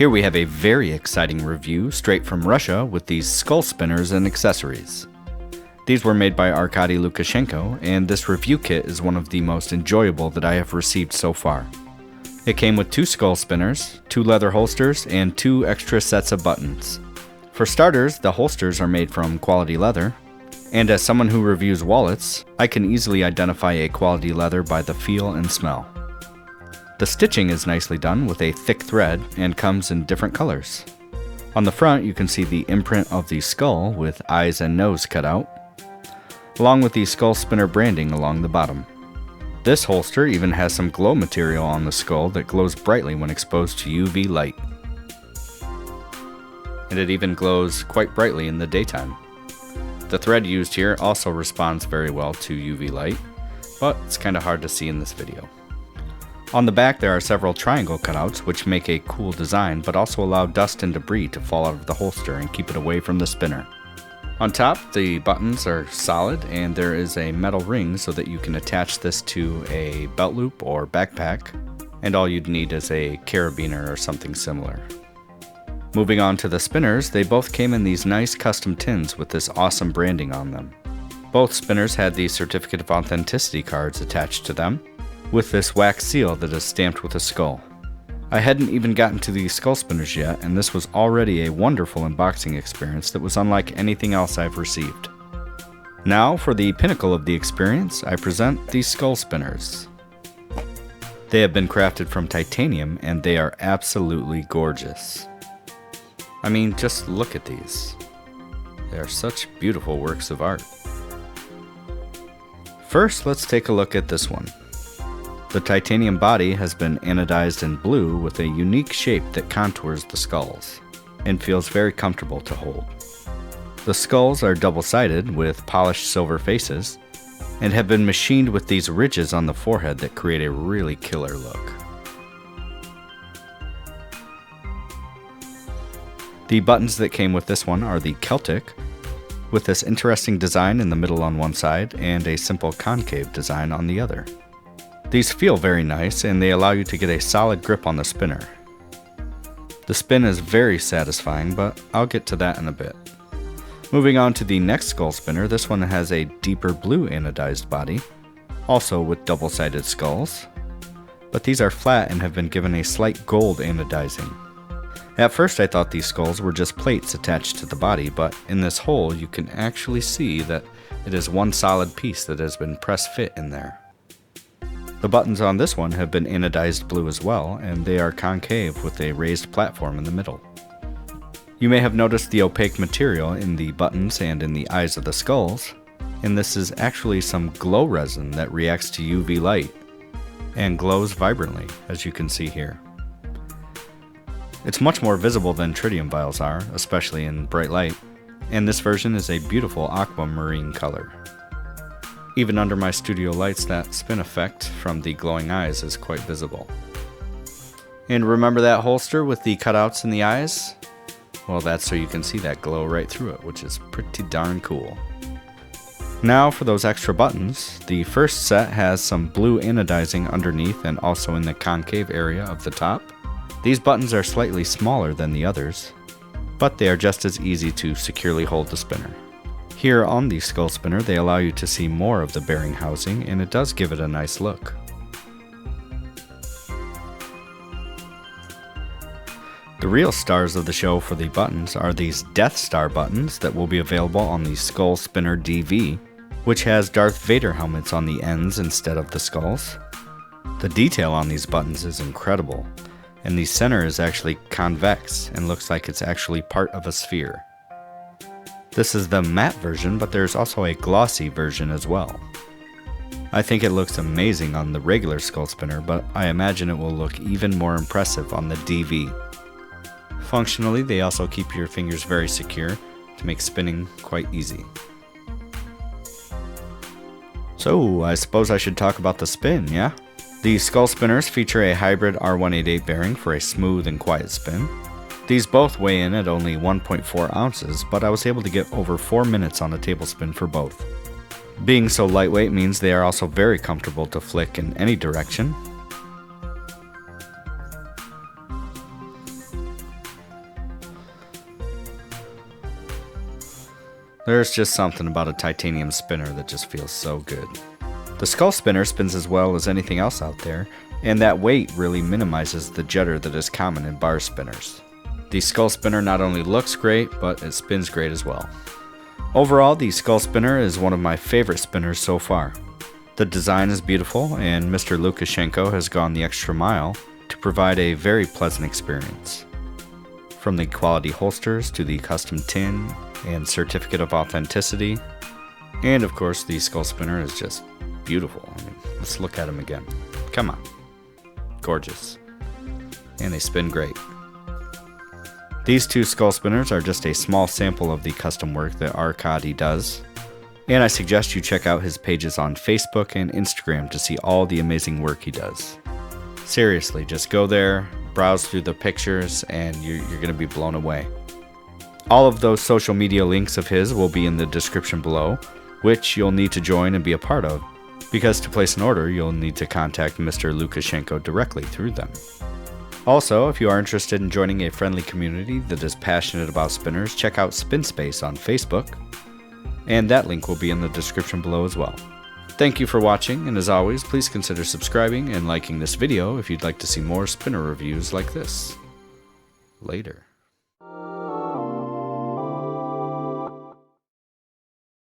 Here we have a very exciting review straight from Russia with these ScullSpinners and accessories. These were made by Arkady Lukashenko, and this review kit is one of the most enjoyable that I have received so far. It came with 2 ScullSpinners, 2 leather holsters, and 2 extra sets of buttons. For starters, the holsters are made from quality leather, and as someone who reviews wallets, I can easily identify a quality leather by the feel and smell. The stitching is nicely done with a thick thread and comes in different colors. On the front you can see the imprint of the skull with eyes and nose cut out, along with the ScullSpinner branding along the bottom. This holster even has some glow material on the skull that glows brightly when exposed to UV light. And it even glows quite brightly in the daytime. The thread used here also responds very well to UV light, but it's kind of hard to see in this video. On the back there are several triangle cutouts which make a cool design but also allow dust and debris to fall out of the holster and keep it away from the spinner. On top, the buttons are solid and there is a metal ring so that you can attach this to a belt loop or backpack, and all you'd need is a carabiner or something similar. Moving on to the spinners, they both came in these nice custom tins with this awesome branding on them. Both spinners had the certificate of authenticity cards attached to them, with this wax seal that is stamped with a skull. I hadn't even gotten to the ScullSpinners yet, and this was already a wonderful unboxing experience that was unlike anything else I've received. Now, for the pinnacle of the experience, I present the ScullSpinners. They have been crafted from titanium, and they are absolutely gorgeous. I mean, just look at these. They are such beautiful works of art. First, let's take a look at this one. The titanium body has been anodized in blue with a unique shape that contours the skulls, and feels very comfortable to hold. The skulls are double-sided with polished silver faces, and have been machined with these ridges on the forehead that create a really killer look. The buttons that came with this one are the Celtic, with this interesting design in the middle on one side and a simple concave design on the other. These feel very nice and they allow you to get a solid grip on the spinner. The spin is very satisfying, but I'll get to that in a bit. Moving on to the next ScullSpinner, this one has a deeper blue anodized body, also with double-sided skulls, but these are flat and have been given a slight gold anodizing. At first I thought these skulls were just plates attached to the body, but in this hole you can actually see that it is one solid piece that has been press fit in there. The buttons on this one have been anodized blue as well, and they are concave with a raised platform in the middle. You may have noticed the opaque material in the buttons and in the eyes of the skulls, and this is actually some glow resin that reacts to UV light and glows vibrantly, as you can see here. It's much more visible than tritium vials are, especially in bright light, and this version is a beautiful aquamarine color. Even under my studio lights, that spin effect from the glowing eyes is quite visible. And remember that holster with the cutouts in the eyes? Well, that's so you can see that glow right through it, which is pretty darn cool. Now for those extra buttons. The first set has some blue anodizing underneath and also in the concave area of the top. These buttons are slightly smaller than the others, but they are just as easy to securely hold the spinner. Here on the ScullSpinner, they allow you to see more of the bearing housing, and it does give it a nice look. The real stars of the show for the buttons are these Death Star buttons that will be available on the ScullSpinner DV, which has Darth Vader helmets on the ends instead of the skulls. The detail on these buttons is incredible, and the center is actually convex and looks like it's actually part of a sphere. This is the matte version, but there's also a glossy version as well. I think it looks amazing on the regular ScullSpinner, but I imagine it will look even more impressive on the DV. Functionally, they also keep your fingers very secure to make spinning quite easy. So, I suppose I should talk about the spin, yeah? The ScullSpinners feature a hybrid R188 bearing for a smooth and quiet spin. These both weigh in at only 1.4 ounces, but I was able to get over 4 minutes on a tablespin for both. Being so lightweight means they are also very comfortable to flick in any direction. There's just something about a titanium spinner that just feels so good. The ScullSpinner spins as well as anything else out there, and that weight really minimizes the judder that is common in bar spinners. The ScullSpinner not only looks great, but it spins great as well. Overall, the ScullSpinner is one of my favorite spinners so far. The design is beautiful, and Mr. Lukashenko has gone the extra mile to provide a very pleasant experience. From the quality holsters to the custom tin and certificate of authenticity, and of course the ScullSpinner is just beautiful. I mean, let's look at them again. Come on. Gorgeous. And they spin great. These two ScullSpinners are just a small sample of the custom work that Arkady does, and I suggest you check out his pages on Facebook and Instagram to see all the amazing work he does. Seriously, just go there, browse through the pictures, and you're going to be blown away. All of those social media links of his will be in the description below, which you'll need to join and be a part of, because to place an order, you'll need to contact Mr. Lukashenko directly through them. Also, if you are interested in joining a friendly community that is passionate about spinners, check out SpinSpace on Facebook, and that link will be in the description below as well. Thank you for watching, and as always, please consider subscribing and liking this video if you'd like to see more spinner reviews like this. Later.